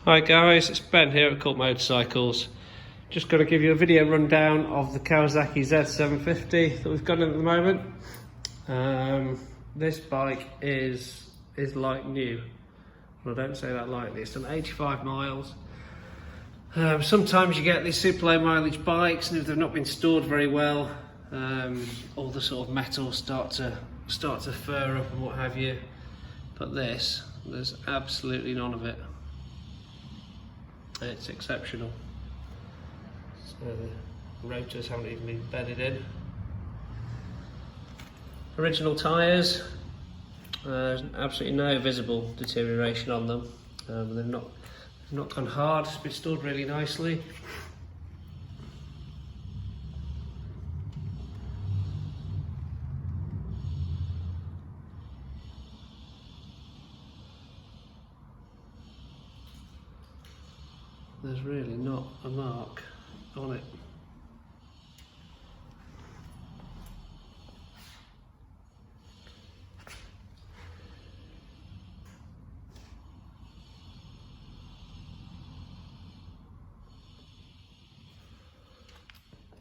Hi guys, it's Ben here at Cult Motorcycles. Just going to give you a video rundown of the Kawasaki Z750 that we've got in at the moment. This bike is like new, and I don't say that lightly. It's done 85 miles. Sometimes you get these super low mileage bikes, and if they've not been stored very well, all the sort of metals start to fur up and what have you. But there's absolutely none of it. It's exceptional. So the rotors haven't even been bedded in. Original tyres. There's absolutely no visible deterioration on them. They've not gone hard. It's been stored really nicely. There's really not a mark on it.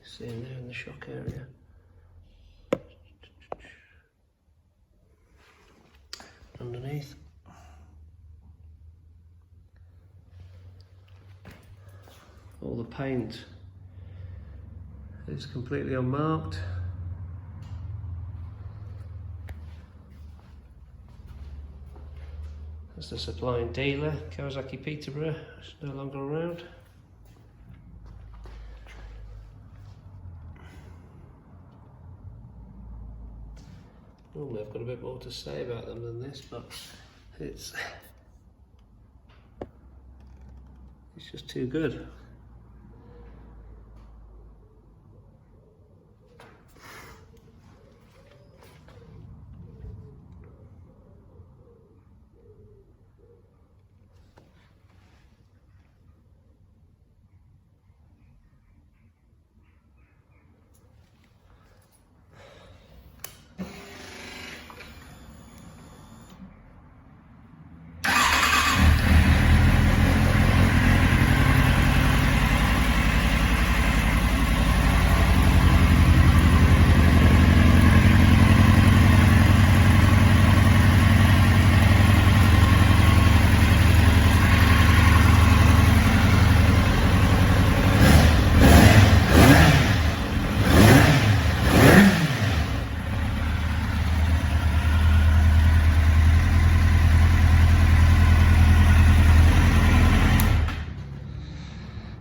See in there in the shock area. Underneath. All the paint is completely unmarked. That's the supplying dealer, Kawasaki Peterborough. It's no longer around. Normally I've got a bit more to say about them than this, but it's just too good.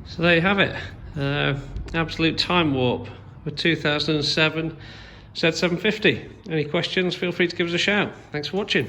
So there you have it, absolute time warp with 2007 Z750. Any questions, feel free to give us a shout. Thanks for watching.